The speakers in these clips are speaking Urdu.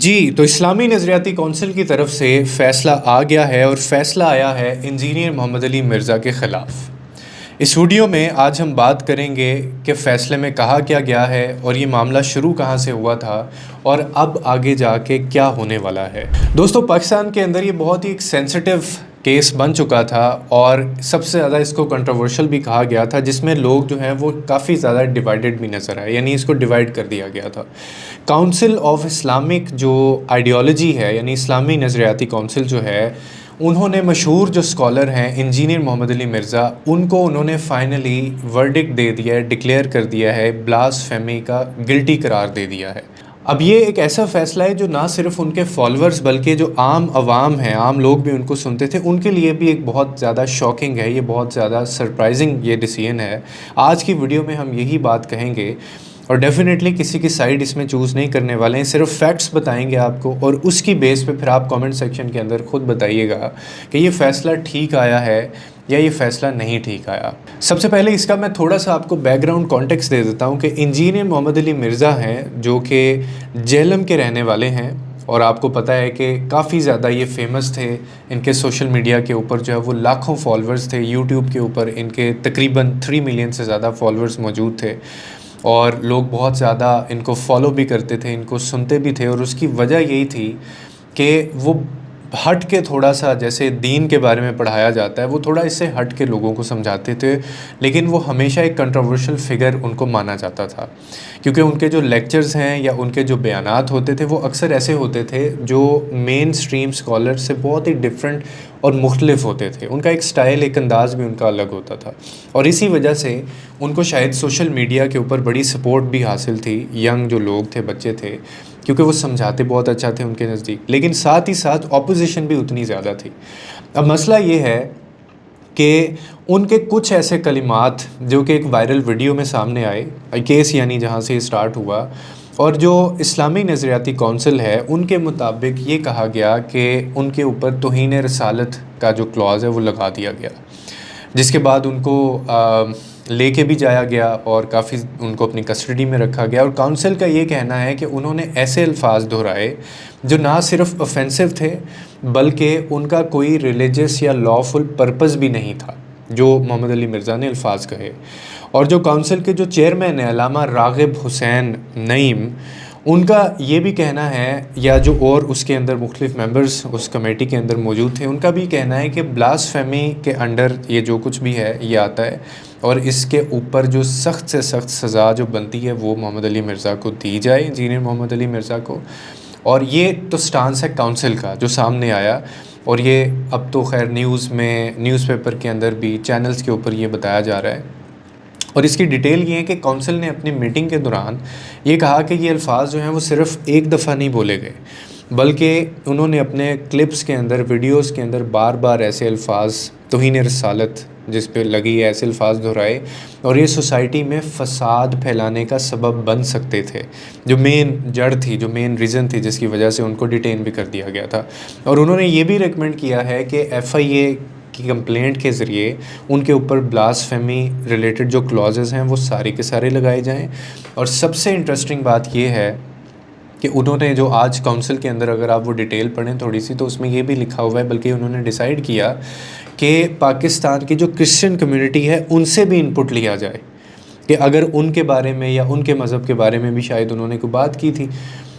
جی تو اسلامی نظریاتی کونسل کی طرف سے فیصلہ آ گیا ہے اور فیصلہ آیا ہے انجینئر محمد علی مرزا کے خلاف۔ اس ویڈیو میں آج ہم بات کریں گے کہ فیصلے میں کہا کیا گیا ہے اور یہ معاملہ شروع کہاں سے ہوا تھا اور اب آگے جا کے کیا ہونے والا ہے۔ دوستو، پاکستان کے اندر یہ بہت ہی ایک سینسٹیو کیس بن چکا تھا اور سب سے زیادہ اس کو کنٹروورشل بھی کہا گیا تھا، جس میں لوگ جو ہیں وہ کافی زیادہ ڈیوائیڈڈ بھی نظر آئے، یعنی اس کو ڈیوائیڈ کر دیا گیا تھا۔ کاؤنسل آف اسلامک جو آئیڈیالوجی ہے، یعنی اسلامی نظریاتی کونسل جو ہے، انہوں نے مشہور جو اسکالر ہیں انجینئر محمد علی مرزا، ان کو انہوں نے فائنلی ورڈکٹ دے دیا ہے، ڈکلیئر کر دیا ہے، بلاسفیمی کا گلٹی قرار دے دیا ہے۔ اب یہ ایک ایسا فیصلہ ہے جو نہ صرف ان کے فالورز بلکہ جو عام عوام ہیں، عام لوگ بھی ان کو سنتے تھے، ان کے لیے بھی ایک بہت زیادہ شاکنگ ہے، یہ بہت زیادہ سرپرائزنگ یہ ڈیسیژن ہے۔ آج کی ویڈیو میں ہم یہی بات کہیں گے اور ڈیفینیٹلی کسی کی سائیڈ اس میں چوز نہیں کرنے والے ہیں، صرف فیکٹس بتائیں گے آپ کو، اور اس کی بیس پہ پھر آپ کامنٹ سیکشن کے اندر خود بتائیے گا کہ یہ فیصلہ ٹھیک آیا ہے یا یہ فیصلہ نہیں ٹھیک آیا۔ سب سے پہلے اس کا میں تھوڑا سا آپ کو بیک گراؤنڈ کانٹیکسٹ دے دیتا ہوں کہ انجینئر محمد علی مرزا ہیں جو کہ جہلم کے رہنے والے ہیں، اور آپ کو پتہ ہے کہ کافی زیادہ یہ فیمس تھے۔ ان کے سوشل میڈیا کے اوپر جو ہے وہ لاکھوں فالورز تھے، یوٹیوب کے اوپر ان کے تقریباً 3 ملین سے زیادہ فالورز موجود تھے، اور لوگ بہت زیادہ ان کو فالو بھی کرتے تھے، ان کو سنتے بھی تھے، اور اس کی وجہ یہی تھی کہ وہ ہٹ کے تھوڑا سا، جیسے دین کے بارے میں پڑھایا جاتا ہے، وہ تھوڑا اس سے ہٹ کے لوگوں کو سمجھاتے تھے، لیکن وہ ہمیشہ ایک کنٹروورشل فگر ان کو مانا جاتا تھا، کیونکہ ان کے جو لیکچرز ہیں یا ان کے جو بیانات ہوتے تھے وہ اکثر ایسے ہوتے تھے جو مین سٹریم اسکالر سے بہت ہی ڈفرینٹ اور مختلف ہوتے تھے۔ ان کا ایک سٹائل، ایک انداز بھی ان کا الگ ہوتا تھا، اور اسی وجہ سے ان کو شاید سوشل میڈیا کے اوپر بڑی سپورٹ بھی حاصل تھی، ینگ جو لوگ تھے، بچے تھے، کیونکہ وہ سمجھاتے بہت اچھا تھے ان کے نزدیک، لیکن ساتھ ہی ساتھ اپوزیشن بھی اتنی زیادہ تھی۔ اب مسئلہ یہ ہے کہ ان کے کچھ ایسے کلمات جو کہ ایک وائرل ویڈیو میں سامنے آئے، کیس یعنی جہاں سے اسٹارٹ ہوا، اور جو اسلامی نظریاتی کونسل ہے ان کے مطابق یہ کہا گیا کہ ان کے اوپر توہین رسالت کا جو کلاز ہے وہ لگا دیا گیا، جس کے بعد ان کو لے کے بھی جایا گیا اور کافی ان کو اپنی کسٹڈی میں رکھا گیا، اور کونسل کا یہ کہنا ہے کہ انہوں نے ایسے الفاظ دہرائے جو نہ صرف اوفینسو تھے بلکہ ان کا کوئی ریلیجس یا لافل پرپز بھی نہیں تھا جو محمد علی مرزا نے الفاظ کہے۔ اور جو کونسل کے جو چیئرمین ہیں علامہ راغب حسین نعیم، ان کا یہ بھی کہنا ہے، یا جو اور اس کے اندر مختلف ممبرز اس کمیٹی کے اندر موجود تھے، ان کا بھی کہنا ہے کہ بلاسفیمی کے انڈر یہ جو کچھ بھی ہے یہ آتا ہے، اور اس کے اوپر جو سخت سے سخت سزا جو بنتی ہے وہ محمد علی مرزا کو دی جائے، انجینئر محمد علی مرزا کو۔ اور یہ تو سٹانس ہے کونسل کا جو سامنے آیا، اور یہ اب تو خیر نیوز میں، نیوز پیپر کے اندر بھی، چینلز کے اوپر یہ بتایا جا رہا ہے، اور اس کی ڈیٹیل یہ ہے کہ کونسل نے اپنی میٹنگ کے دوران یہ کہا کہ یہ الفاظ جو ہیں وہ صرف ایک دفعہ نہیں بولے گئے، بلکہ انہوں نے اپنے کلپس کے اندر، ویڈیوز کے اندر بار بار ایسے الفاظ، توہین رسالت جس پہ لگی ہے، ایسے الفاظ دہرائے، اور یہ سوسائٹی میں فساد پھیلانے کا سبب بن سکتے تھے، جو مین جڑ تھی، جو مین ریزن تھی جس کی وجہ سے ان کو ڈیٹین بھی کر دیا گیا تھا۔ اور انہوں نے یہ بھی ریکمینڈ کیا ہے کہ FIA کی کمپلینٹ کے ذریعے ان کے اوپر بلاسفیمی ریلیٹڈ جو کلازز ہیں وہ سارے کے سارے لگائے جائیں۔ اور سب سے انٹرسٹنگ بات یہ ہے کہ انہوں نے جو آج کونسل کے اندر، اگر آپ وہ ڈیٹیل پڑھیں تھوڑی سی، تو اس میں یہ بھی لکھا ہوا ہے، بلکہ انہوں نے ڈیسائیڈ کیا کہ پاکستان کی جو کرسچن کمیونٹی ہے ان سے بھی ان پٹ لیا جائے، کہ اگر ان کے بارے میں یا ان کے مذہب کے بارے میں بھی شاید انہوں نے کوئی بات کی تھی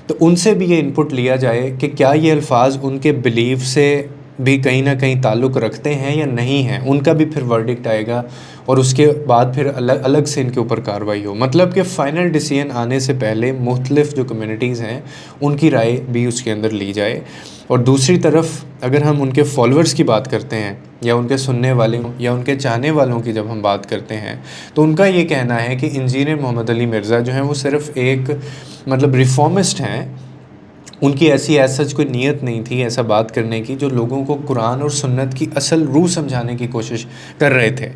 تو ان سے بھی یہ ان پٹ لیا جائے کہ کیا یہ الفاظ ان کے بلیف سے بھی کہیں نہ کہیں تعلق رکھتے ہیں یا نہیں ہیں، ان کا بھی پھر ورڈکٹ آئے گا، اور اس کے بعد پھر الگ سے ان کے اوپر کارروائی ہو۔ مطلب کہ فائنل ڈیسیژن آنے سے پہلے مختلف جو کمیونٹیز ہیں ان کی رائے بھی اس کے اندر لی جائے۔ اور دوسری طرف اگر ہم ان کے فالورز کی بات کرتے ہیں، یا ان کے سننے والوں یا ان کے چاہنے والوں کی جب ہم بات کرتے ہیں، تو ان کا یہ کہنا ہے کہ انجینئر محمد علی مرزا جو ہیں وہ صرف ایک ریفارمسٹ ہیں، ان کی ایسی سچ کوئی نیت نہیں تھی ایسا بات کرنے کی جو لوگوں کو قرآن اور سنت کی اصل روح سمجھانے کی کوشش کر رہے تھے،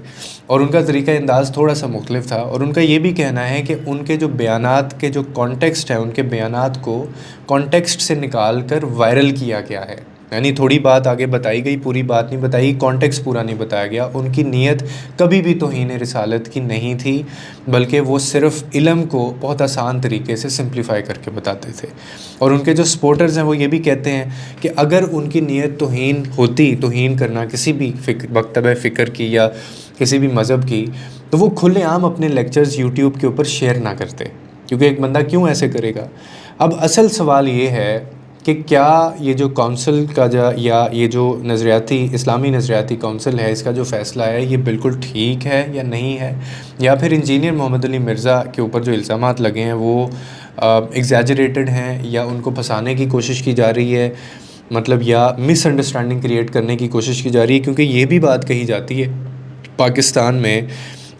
اور ان کا طریقہ انداز تھوڑا سا مختلف تھا۔ اور ان کا یہ بھی کہنا ہے کہ ان کے جو بیانات کے جو کانٹیکسٹ ہے، ان کے بیانات کو کانٹیکسٹ سے نکال کر وائرل کیا گیا ہے، یعنی تھوڑی بات آگے بتائی گئی، پوری بات نہیں بتائی، کانٹیکس پورا نہیں بتایا گیا۔ ان کی نیت کبھی بھی توہین رسالت کی نہیں تھی، بلکہ وہ صرف علم کو بہت آسان طریقے سے سمپلیفائی کر کے بتاتے تھے۔ اور ان کے جو سپورٹرز ہیں وہ یہ بھی کہتے ہیں کہ اگر ان کی نیت توہین ہوتی، توہین کرنا کسی بھی مکتبہ فکر کی یا کسی بھی مذہب کی، تو وہ کھلے عام اپنے لیکچرز یوٹیوب کے اوپر شیئر نہ کرتے، کیونکہ ایک بندہ کیوں ایسے کرے گا۔ اب اصل سوال یہ ہے کہ کیا یہ جو کونسل کا یا یہ جو اسلامی نظریاتی کونسل ہے، اس کا جو فیصلہ ہے یہ بالکل ٹھیک ہے یا نہیں ہے، یا پھر انجینئر محمد علی مرزا کے اوپر جو الزامات لگے ہیں وہ ایگزیجریٹڈ ہیں، یا ان کو پھنسانے کی کوشش کی جا رہی ہے، مطلب یا مس انڈرسٹینڈنگ کریٹ کرنے کی کوشش کی جا رہی ہے۔ کیونکہ یہ بھی بات کہی جاتی ہے پاکستان میں،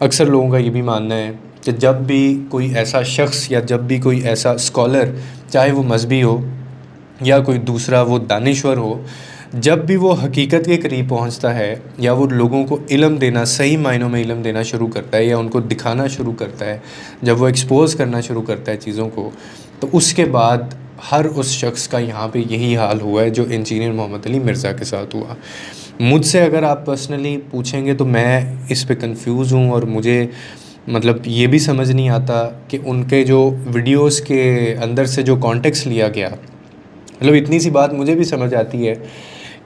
اکثر لوگوں کا یہ بھی ماننا ہے کہ جب بھی کوئی ایسا شخص یا جب بھی کوئی ایسا اسکالر، چاہے وہ مذہبی ہو یا کوئی دوسرا وہ دانشور ہو، جب بھی وہ حقیقت کے قریب پہنچتا ہے یا وہ لوگوں کو علم دینا، صحیح معنوں میں علم دینا شروع کرتا ہے یا ان کو دکھانا شروع کرتا ہے، جب وہ ایکسپوز کرنا شروع کرتا ہے چیزوں کو، تو اس کے بعد ہر اس شخص کا یہاں پہ یہی حال ہوا ہے جو انجینئر محمد علی مرزا کے ساتھ ہوا۔ مجھ سے اگر آپ پرسنلی پوچھیں گے تو میں اس پہ کنفیوز ہوں، اور مجھے مطلب یہ بھی سمجھ نہیں آتا کہ ان کے جو ویڈیوز کے اندر سے جو کانٹیکس لیا گیا، مطلب اتنی سی بات مجھے بھی سمجھ آتی ہے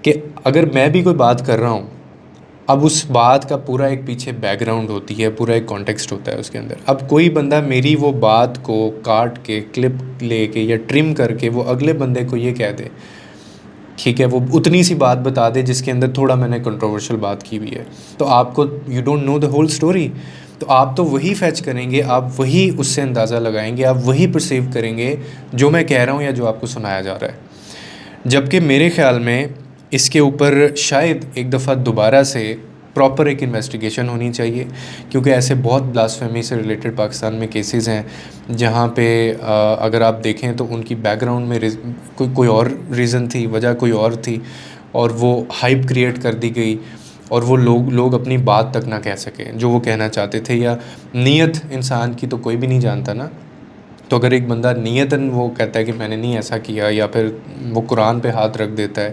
کہ اگر میں بھی کوئی بات کر رہا ہوں، اب اس بات کا پورا ایک پیچھے بیک گراؤنڈ ہوتی ہے، پورا ایک کانٹیکسٹ ہوتا ہے اس کے اندر۔ اب کوئی بندہ میری وہ بات کو کاٹ کے، کلپ لے کے یا ٹرم کر کے وہ اگلے بندے کو یہ کہہ دے، ٹھیک ہے، وہ اتنی سی بات بتا دے جس کے اندر تھوڑا میں نے کنٹروورشل بات کی ہوئی ہے، تو آپ کو you don't know the whole story, تو آپ تو وہی فیچ کریں گے، آپ وہی اس سے اندازہ لگائیں گے، آپ وہی پرسیو کریں گے جو میں کہہ رہا ہوں یا جو آپ کو سنایا جا رہا ہے۔ جبکہ میرے خیال میں اس کے اوپر شاید ایک دفعہ دوبارہ سے پراپر ایک انویسٹیگیشن ہونی چاہیے، کیونکہ ایسے بہت بلاسفیمی سے ریلیٹڈ پاکستان میں کیسز ہیں جہاں پہ اگر آپ دیکھیں تو ان کی بیک گراؤنڈ میں کوئی اور ریزن تھی، وجہ کوئی اور تھی، اور وہ ہائپ کریٹ کر دی گئی، اور وہ لوگ اپنی بات تک نہ کہہ سکیں جو وہ کہنا چاہتے تھے، یا نیت انسان کی تو کوئی بھی نہیں جانتا نا۔ تو اگر ایک بندہ نیتاً وہ کہتا ہے کہ میں نے نہیں ایسا کیا، یا پھر وہ قرآن پہ ہاتھ رکھ دیتا ہے،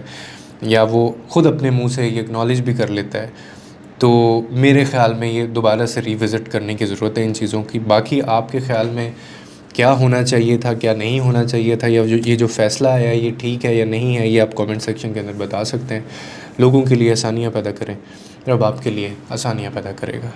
یا وہ خود اپنے منہ سے یہ اکنالج بھی کر لیتا ہے، تو میرے خیال میں یہ دوبارہ سے ریوزٹ کرنے کی ضرورت ہے ان چیزوں کی۔ باقی آپ کے خیال میں کیا ہونا چاہیے تھا، کیا نہیں ہونا چاہیے تھا، یا یہ جو فیصلہ آیا ہے یہ ٹھیک ہے یا نہیں ہے، یہ آپ کامنٹ سیکشن کے اندر بتا سکتے ہیں۔ لوگوں کے لیے آسانیاں پیدا کریں، رب آپ کے لیے آسانیاں پیدا کرے گا۔